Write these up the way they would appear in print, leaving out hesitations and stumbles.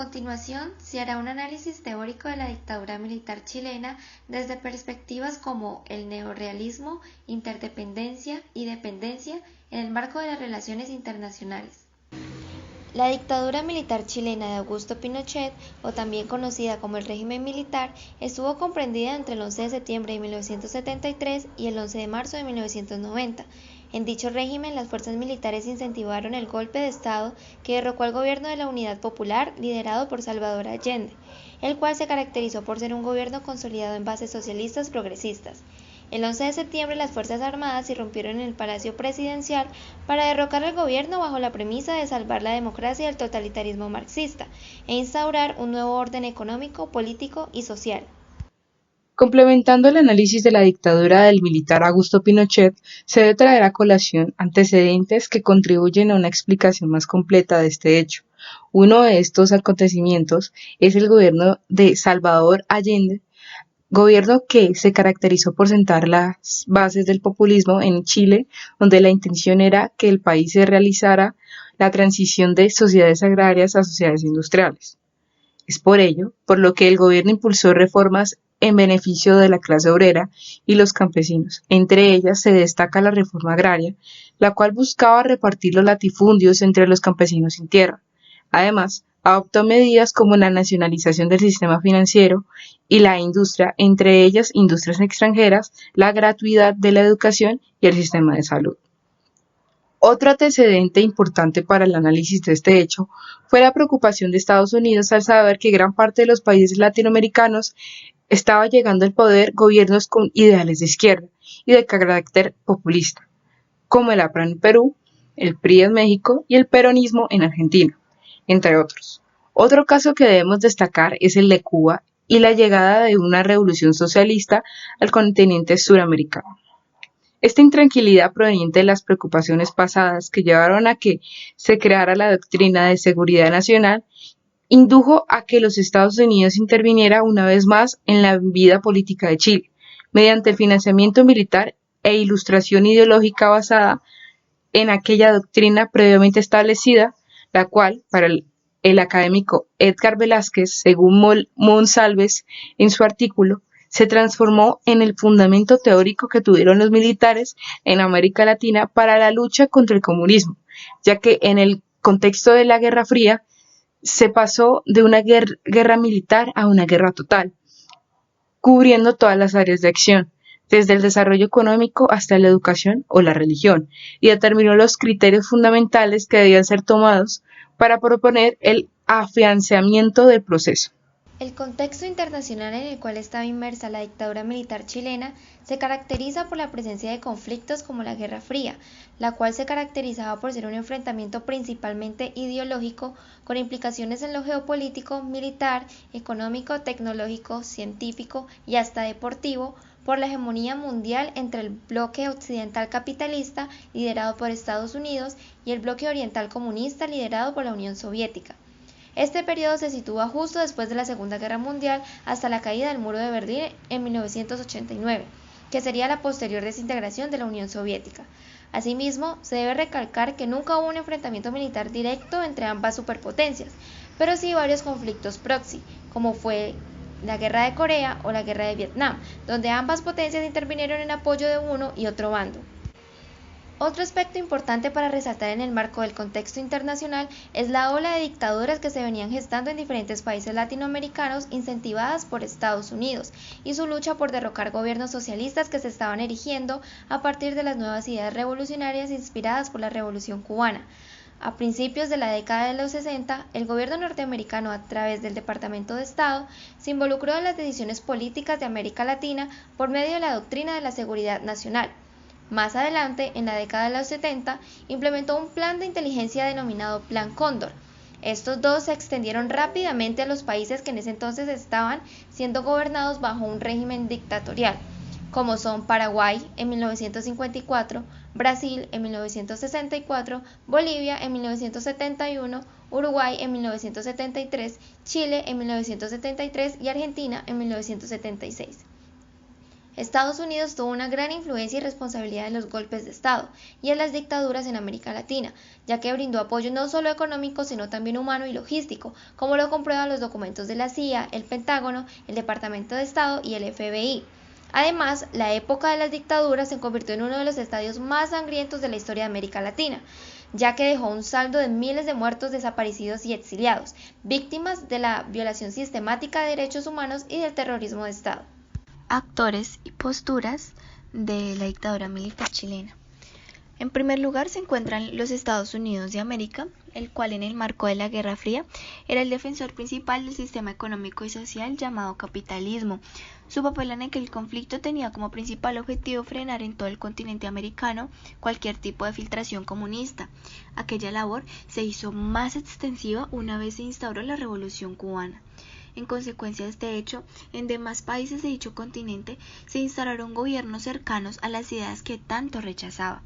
continuación se hará un análisis teórico de la dictadura militar chilena desde perspectivas como el neorrealismo, interdependencia y dependencia en el marco de las relaciones internacionales. La dictadura militar chilena de Augusto Pinochet, o también conocida como el régimen militar, estuvo comprendida entre el 11 de septiembre de 1973 y el 11 de marzo de 1990. En dicho régimen, las fuerzas militares incentivaron el golpe de Estado que derrocó al gobierno de la Unidad Popular liderado por Salvador Allende, el cual se caracterizó por ser un gobierno consolidado en bases socialistas progresistas. El 11 de septiembre las Fuerzas Armadas irrumpieron en el Palacio Presidencial para derrocar al gobierno bajo la premisa de salvar la democracia del totalitarismo marxista e instaurar un nuevo orden económico, político y social. Complementando el análisis de la dictadura del militar Augusto Pinochet, se debe traer a colación antecedentes que contribuyen a una explicación más completa de este hecho. Uno de estos acontecimientos es el gobierno de Salvador Allende, gobierno que se caracterizó por sentar las bases del populismo en Chile, donde la intención era que el país se realizara la transición de sociedades agrarias a sociedades industriales. Es por ello por lo que el gobierno impulsó reformas en beneficio de la clase obrera y los campesinos. Entre ellas se destaca la reforma agraria, la cual buscaba repartir los latifundios entre los campesinos sin tierra. Además, adoptó medidas como la nacionalización del sistema financiero y la industria, entre ellas industrias extranjeras, la gratuidad de la educación y el sistema de salud. Otro antecedente importante para el análisis de este hecho fue la preocupación de Estados Unidos al saber que gran parte de los países latinoamericanos estaba llegando al poder gobiernos con ideales de izquierda y de carácter populista, como el APRA en Perú, el PRI en México y el peronismo en Argentina, entre otros. Otro caso que debemos destacar es el de Cuba y la llegada de una revolución socialista al continente suramericano. Esta intranquilidad proveniente de las preocupaciones pasadas que llevaron a que se creara la doctrina de seguridad nacional indujo a que los Estados Unidos interviniera una vez más en la vida política de Chile, mediante el financiamiento militar e ilustración ideológica basada en aquella doctrina previamente establecida, la cual, para el académico Edgar Velázquez, según Monsalves en su artículo, se transformó en el fundamento teórico que tuvieron los militares en América Latina para la lucha contra el comunismo, ya que en el contexto de la Guerra Fría se pasó de una guerra militar a una guerra total, cubriendo todas las áreas de acción, desde el desarrollo económico hasta la educación o la religión, y determinó los criterios fundamentales que debían ser tomados para proponer el afianzamiento del proceso. El contexto internacional en el cual estaba inmersa la dictadura militar chilena se caracteriza por la presencia de conflictos como la Guerra Fría, la cual se caracterizaba por ser un enfrentamiento principalmente ideológico con implicaciones en lo geopolítico, militar, económico, tecnológico, científico y hasta deportivo, por la hegemonía mundial entre el bloque occidental capitalista liderado por Estados Unidos y el bloque oriental comunista liderado por la Unión Soviética. Este periodo se sitúa justo después de la Segunda Guerra Mundial hasta la caída del Muro de Berlín en 1989, que sería la posterior desintegración de la Unión Soviética. Asimismo, se debe recalcar que nunca hubo un enfrentamiento militar directo entre ambas superpotencias, pero sí varios conflictos proxy, como fue la Guerra de Corea o la Guerra de Vietnam, donde ambas potencias intervinieron en apoyo de uno y otro bando. Otro aspecto importante para resaltar en el marco del contexto internacional es la ola de dictaduras que se venían gestando en diferentes países latinoamericanos incentivadas por Estados Unidos y su lucha por derrocar gobiernos socialistas que se estaban erigiendo a partir de las nuevas ideas revolucionarias inspiradas por la Revolución Cubana. A principios de la década de los 60, el gobierno norteamericano, a través del Departamento de Estado, se involucró en las decisiones políticas de América Latina por medio de la doctrina de la seguridad nacional. Más adelante, en la década de los 70, implementó un plan de inteligencia denominado Plan Cóndor. Estos dos se extendieron rápidamente a los países que en ese entonces estaban siendo gobernados bajo un régimen dictatorial, como son Paraguay en 1954, Brasil en 1964, Bolivia en 1971, Uruguay en 1973, Chile en 1973 y Argentina en 1976. Estados Unidos tuvo una gran influencia y responsabilidad en los golpes de Estado y en las dictaduras en América Latina, ya que brindó apoyo no solo económico, sino también humano y logístico, como lo comprueban los documentos de la CIA, el Pentágono, el Departamento de Estado y el FBI. Además, la época de las dictaduras se convirtió en uno de los estadios más sangrientos de la historia de América Latina, ya que dejó un saldo de miles de muertos, desaparecidos y exiliados, víctimas de la violación sistemática de derechos humanos y del terrorismo de Estado. Actores y posturas de la dictadura militar chilena. En primer lugar se encuentran los Estados Unidos de América, el cual en el marco de la Guerra Fría era el defensor principal del sistema económico y social llamado capitalismo. Su papel en aquel conflicto tenía como principal objetivo frenar en todo el continente americano cualquier tipo de filtración comunista. Aquella labor se hizo más extensiva una vez se instauró la Revolución cubana. En consecuencia de este hecho, en demás países de dicho continente se instalaron gobiernos cercanos a las ideas que tanto rechazaba.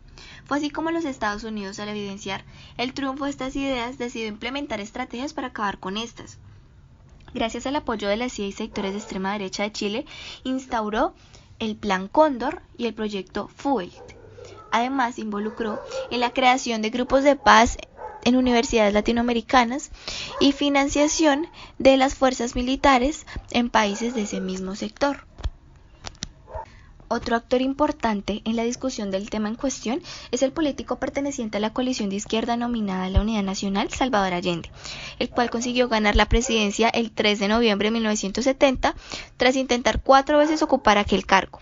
Fue así como los Estados Unidos, al evidenciar el triunfo de estas ideas, decidió implementar estrategias para acabar con estas. Gracias al apoyo de la CIA y sectores de extrema derecha de Chile, instauró el Plan Cóndor y el proyecto Fuelt. Además, involucró en la creación de grupos de paz en universidades latinoamericanas y financiación de las fuerzas militares en países de ese mismo sector. Otro actor importante en la discusión del tema en cuestión es el político perteneciente a la coalición de izquierda denominada la Unidad Nacional, Salvador Allende, el cual consiguió ganar la presidencia el 3 de noviembre de 1970 tras intentar 4 veces ocupar aquel cargo.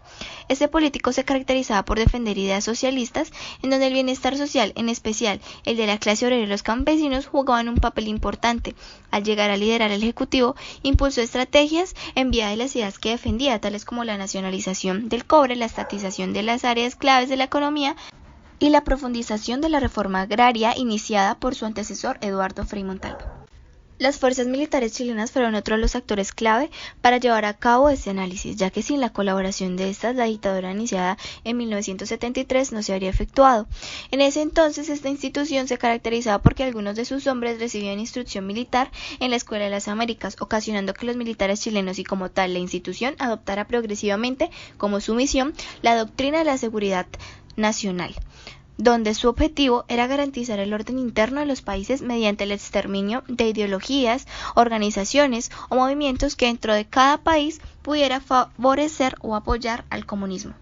Este político se caracterizaba por defender ideas socialistas en donde el bienestar social, en especial el de la clase obrera y los campesinos, jugaban un papel importante. Al llegar a liderar el Ejecutivo, impulsó estrategias en vía de las ideas que defendía, tales como la nacionalización del cobre, la estatización de las áreas claves de la economía y la profundización de la reforma agraria iniciada por su antecesor Eduardo Frei Montalva. Las fuerzas militares chilenas fueron otro de los actores clave para llevar a cabo este análisis, ya que sin la colaboración de estas, la dictadura iniciada en 1973 no se habría efectuado. En ese entonces, esta institución se caracterizaba porque algunos de sus hombres recibían instrucción militar en la Escuela de las Américas, ocasionando que los militares chilenos y como tal la institución adoptara progresivamente como su misión la doctrina de la seguridad nacional, donde su objetivo era garantizar el orden interno de los países mediante el exterminio de ideologías, organizaciones o movimientos que dentro de cada país pudiera favorecer o apoyar al comunismo.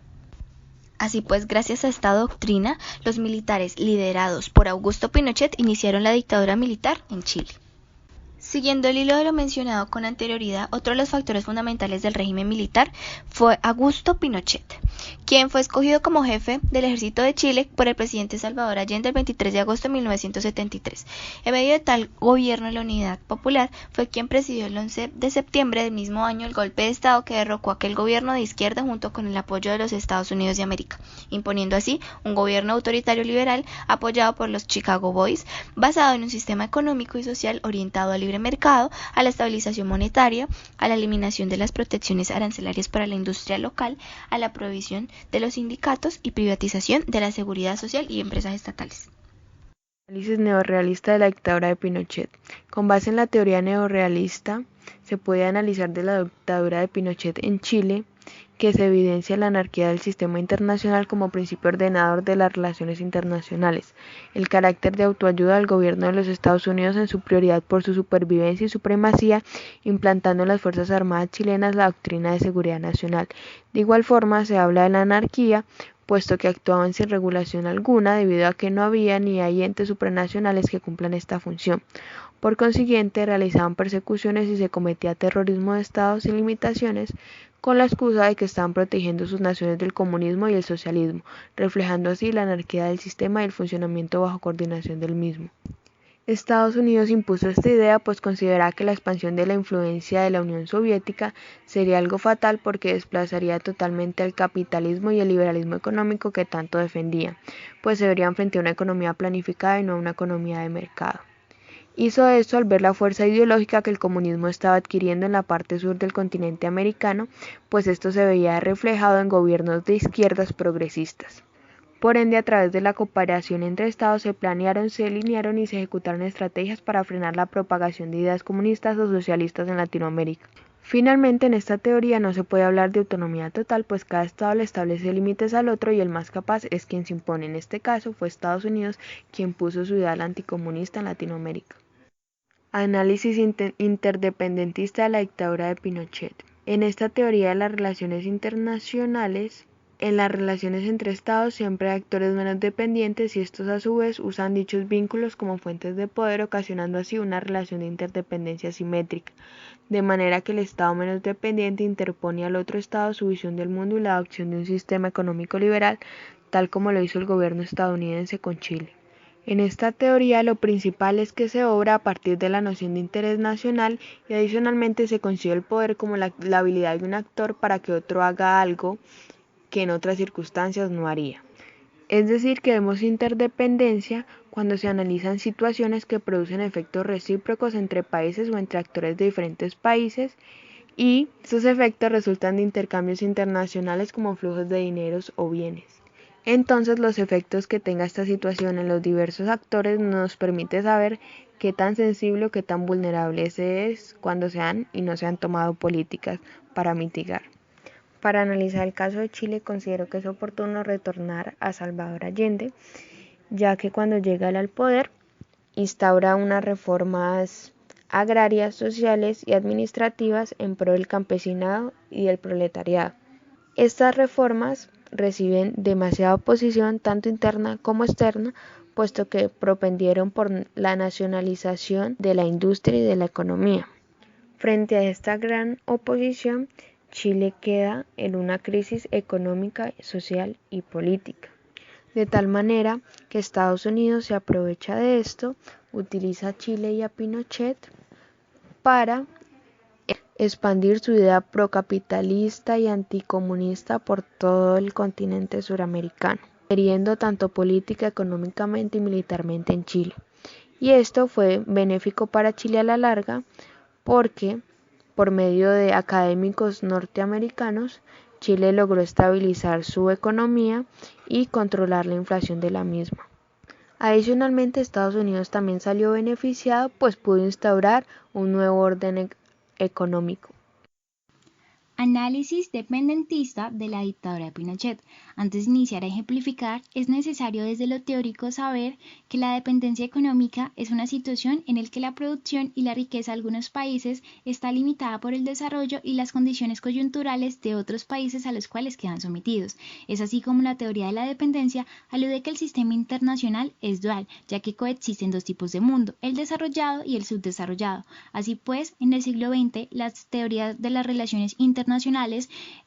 Así pues, gracias a esta doctrina, los militares liderados por Augusto Pinochet iniciaron la dictadura militar en Chile. Siguiendo el hilo de lo mencionado con anterioridad, otro de los factores fundamentales del régimen militar fue Augusto Pinochet, quien fue escogido como jefe del ejército de Chile por el presidente Salvador Allende el 23 de agosto de 1973. En medio de tal gobierno de la Unidad Popular, fue quien presidió el 11 de septiembre del mismo año el golpe de Estado que derrocó aquel gobierno de izquierda junto con el apoyo de los Estados Unidos de América, imponiendo así un gobierno autoritario liberal apoyado por los Chicago Boys, basado en un sistema económico y social orientado al libre mercado, a la estabilización monetaria, a la eliminación de las protecciones arancelarias para la industria local, a la prohibición de los sindicatos y privatización de la seguridad social y empresas estatales. Análisis neorrealista de la dictadura de Pinochet. Con base en la teoría neorrealista, se puede analizar de la dictadura de Pinochet en Chile que se evidencia la anarquía del sistema internacional como principio ordenador de las relaciones internacionales, el carácter de autoayuda del gobierno de los Estados Unidos en su prioridad por su supervivencia y supremacía, implantando en las Fuerzas Armadas chilenas la doctrina de seguridad nacional. De igual forma, se habla de la anarquía, puesto que actuaban sin regulación alguna debido a que no había ni hay entes supranacionales que cumplan esta función. Por consiguiente, realizaban persecuciones y se cometía terrorismo de Estado sin limitaciones, con la excusa de que estaban protegiendo sus naciones del comunismo y el socialismo, reflejando así la anarquía del sistema y el funcionamiento bajo coordinación del mismo. Estados Unidos impuso esta idea pues consideraba que la expansión de la influencia de la Unión Soviética sería algo fatal porque desplazaría totalmente al capitalismo y el liberalismo económico que tanto defendían, pues se verían frente a una economía planificada y no a una economía de mercado. Hizo esto al ver la fuerza ideológica que el comunismo estaba adquiriendo en la parte sur del continente americano, pues esto se veía reflejado en gobiernos de izquierdas progresistas. Por ende, a través de la cooperación entre estados se planearon, se alinearon y se ejecutaron estrategias para frenar la propagación de ideas comunistas o socialistas en Latinoamérica. Finalmente, en esta teoría no se puede hablar de autonomía total, pues cada estado le establece límites al otro y el más capaz es quien se impone. En este caso fue Estados Unidos quien puso su ideal anticomunista en Latinoamérica. Análisis interdependentista de la dictadura de Pinochet. En esta teoría de las relaciones internacionales, en las relaciones entre estados siempre hay actores menos dependientes y estos a su vez usan dichos vínculos como fuentes de poder, ocasionando así una relación de interdependencia simétrica, de manera que el estado menos dependiente interpone al otro estado su visión del mundo y la adopción de un sistema económico liberal, tal como lo hizo el gobierno estadounidense con Chile. En esta teoría lo principal es que se obra a partir de la noción de interés nacional y adicionalmente se concibe el poder como la habilidad de un actor para que otro haga algo que en otras circunstancias no haría. Es decir, que vemos interdependencia cuando se analizan situaciones que producen efectos recíprocos entre países o entre actores de diferentes países y esos efectos resultan de intercambios internacionales como flujos de dineros o bienes. Entonces, los efectos que tenga esta situación en los diversos actores nos permite saber qué tan sensible o qué tan vulnerable ese es cuando se han y no se han tomado políticas para mitigar. Para analizar el caso de Chile, considero que es oportuno retornar a Salvador Allende, ya que cuando llega él al poder, instaura unas reformas agrarias, sociales y administrativas en pro del campesinado y del proletariado. Estas reformas reciben demasiada oposición, tanto interna como externa, puesto que propendieron por la nacionalización de la industria y de la economía. Frente a esta gran oposición, Chile queda en una crisis económica, social y política. De tal manera que Estados Unidos se aprovecha de esto, utiliza a Chile y a Pinochet para expandir su idea procapitalista y anticomunista por todo el continente suramericano, interfiriendo tanto política, económicamente y militarmente en Chile. Y esto fue benéfico para Chile a la larga porque por medio de académicos norteamericanos, Chile logró estabilizar su economía y controlar la inflación de la misma. Adicionalmente, Estados Unidos también salió beneficiado, pues pudo instaurar un nuevo orden económico. Análisis dependentista de la dictadura de Pinochet. Antes de iniciar a ejemplificar, es necesario desde lo teórico saber que la dependencia económica es una situación en la que la producción y la riqueza de algunos países está limitada por el desarrollo y las condiciones coyunturales de otros países a los cuales quedan sometidos. Es así como la teoría de la dependencia alude que el sistema internacional es dual, ya que coexisten dos tipos de mundo, el desarrollado y el subdesarrollado. Así pues, en el siglo XX, las teorías de las relaciones internacionales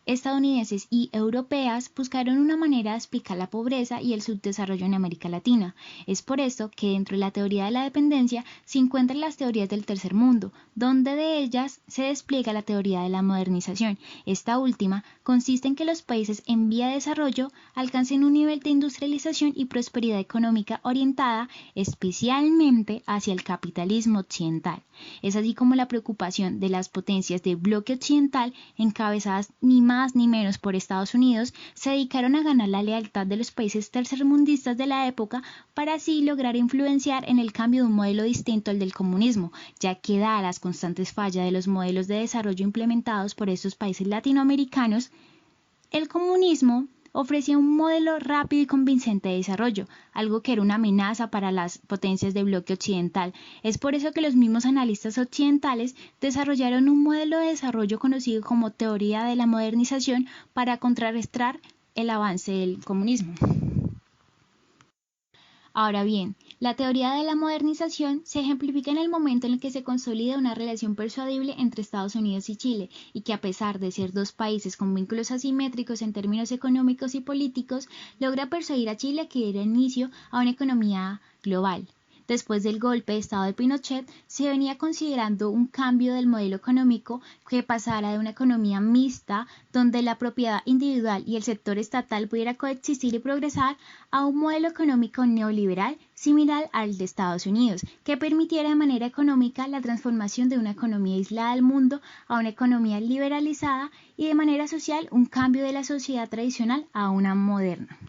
estadounidenses y europeas buscaron una manera de explicar la pobreza y el subdesarrollo en América Latina. Es por esto que dentro de la teoría de la dependencia se encuentran las teorías del tercer mundo, donde de ellas se despliega la teoría de la modernización. Esta última consiste en que los países en vía de desarrollo alcancen un nivel de industrialización y prosperidad económica orientada especialmente hacia el capitalismo occidental. Es así como la preocupación de las potencias del bloque occidental, encabezadas ni más ni menos por Estados Unidos, se dedicaron a ganar la lealtad de los países tercermundistas de la época para así lograr influenciar en el cambio de un modelo distinto al del comunismo, ya que dadas las constantes fallas de los modelos de desarrollo implementados por estos países latinoamericanos, el comunismo ofrecía un modelo rápido y convincente de desarrollo, algo que era una amenaza para las potencias del bloque occidental. Es por eso que los mismos analistas occidentales desarrollaron un modelo de desarrollo conocido como teoría de la modernización para contrarrestar el avance del comunismo. Ahora bien, la teoría de la modernización se ejemplifica en el momento en el que se consolida una relación persuadible entre Estados Unidos y Chile, y que a pesar de ser dos países con vínculos asimétricos en términos económicos y políticos, logra persuadir a Chile a que diera inicio a una economía global. Después del golpe de Estado de Pinochet, se venía considerando un cambio del modelo económico que pasara de una economía mixta, donde la propiedad individual y el sector estatal pudiera coexistir y progresar, a un modelo económico neoliberal similar al de Estados Unidos, que permitiera de manera económica la transformación de una economía aislada del mundo a una economía liberalizada y de manera social un cambio de la sociedad tradicional a una moderna.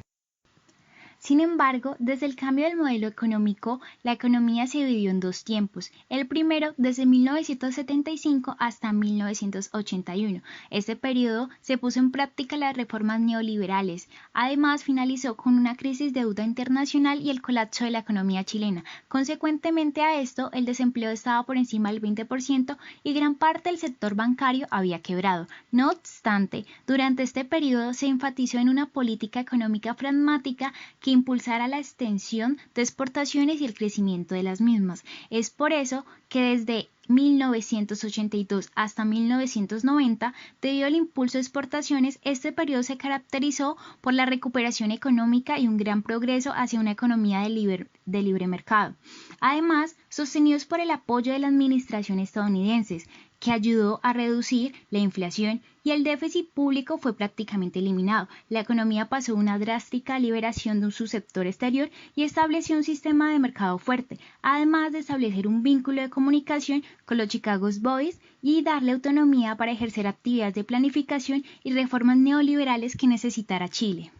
Sin embargo, desde el cambio del modelo económico, la economía se dividió en dos tiempos. El primero, desde 1975 hasta 1981. Este periodo se puso en práctica las reformas neoliberales. Además, finalizó con una crisis de deuda internacional y el colapso de la economía chilena. Consecuentemente a esto, el desempleo estaba por encima del 20% y gran parte del sector bancario había quebrado. No obstante, durante este periodo se enfatizó en una política económica pragmática que impulsara la extensión de exportaciones y el crecimiento de las mismas. Es por eso que desde 1982 hasta 1990, debido al impulso de exportaciones, este periodo se caracterizó por la recuperación económica y un gran progreso hacia una economía de libre mercado. Además, sostenidos por el apoyo de la administración estadounidense, que ayudó a reducir la inflación y el déficit público fue prácticamente eliminado. La economía pasó una drástica liberación de su sector exterior y estableció un sistema de mercado fuerte, además de establecer un vínculo de comunicación con los Chicago Boys y darle autonomía para ejercer actividades de planificación y reformas neoliberales que necesitara Chile.